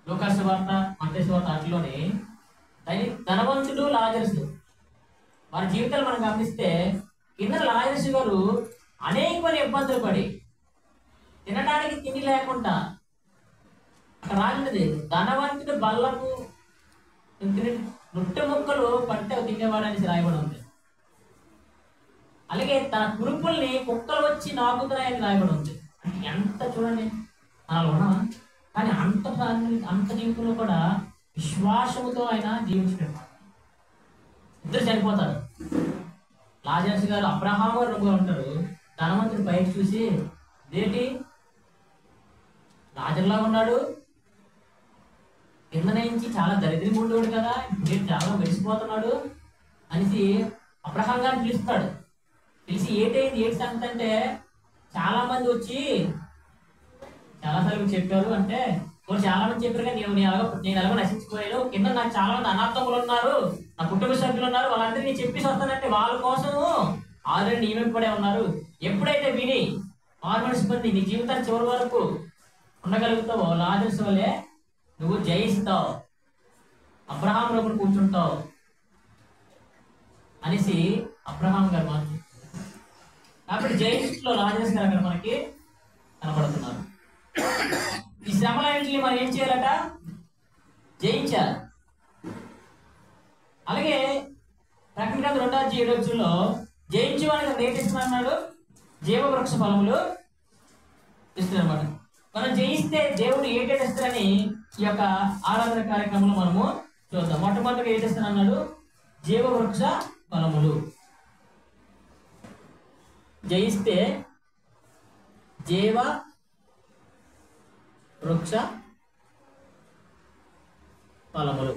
లూకాసు వార్త, మత్తయి వార్త వాటిలోని ధనవంతుడు లాజరుసు వారి జీవితాలు మనం గమనిస్తే కింద లాజరుసు గారు అనేకమైన ఇబ్బందులు పడి తినడానికి తిండి లేకుండా అక్కడ రాజున్నది ధనవంతుడు బల్లపు రొట్టె ముక్కలు పడితే తినేవాడని రాయబడి ఉంది. అలాగే తన కురుపుల్ని కుక్కలు వచ్చి నాకుతున్నాయని రాయబడి ఉంది. అంటే ఎంత చూడండి అలా ఉన్నామా, కానీ అంత జీవితంలో కూడా విశ్వాసముతో ఆయన జీవించినట్టు. ఇద్దరు చనిపోతారు. లాజరస్ గారు అబ్రహాము గారు ఉంటారు. ధనవంతుడు పైకి చూసి ఏంటి లాజర్లా ఉన్నాడు, కింద నుంచి చాలా దరిద్రంగా ఉండేవాడు కదా, ఇప్పుడు చాలా మెరిసిపోతున్నాడు అనేసి అబ్రహాం గారిని పిలుస్తాడు. పిలిచి ఏంటి సంగతి అంటే చాలా మంది వచ్చి చాలాసార్లు చెప్పారు అంటే చాలా మంది చెప్పారు కానీ నేను ఎలాగో నశించిపోయాను, కింద నాకు చాలా మంది అనాథములు ఉన్నారు, నా కుటుంబ సభ్యులు ఉన్నారు, వాళ్ళందరినీ చెప్పేసి వస్తానంటే వాళ్ళ కోసం ఆల్రెడీ నియమింపడే ఉన్నారు. ఎప్పుడైతే విని మార్మల్ సిబ్బంది నీ జీవితాన్ని చివరి వరకు ఉండగలుగుతావో లాజరస్ వల్లే నువ్వు జయిస్తావు, అబ్రహాం లోపల కూర్చుంటావు అనేసి అబ్రహాం గారు మాట. కాబట్టి జయిస్ట్లో లాజరస్ గారు అక్కడ మనకి కనపడుతున్నారు. ఈ శ్రమలన్నింటినీ మనం ఏం చేయాలట, జయించాలి. అలాగే ప్రకటన 2:7 జయించు అని నేర్పిస్తున్నాడు, జీవవృక్ష ఫలములు ఇస్తున్నారన్నమాట. మనం జయిస్తే దేవుడు ఏంటంటే ఇస్తారని ఈ యొక్క ఆరాధన కార్యక్రమంలో మనము చూద్దాం. మొట్టమొదటిగా ఏంటిస్తాను అన్నాడు, జీవవృక్ష ఫలములు. జయిస్తే జీవ వృక్ష ఫలములు.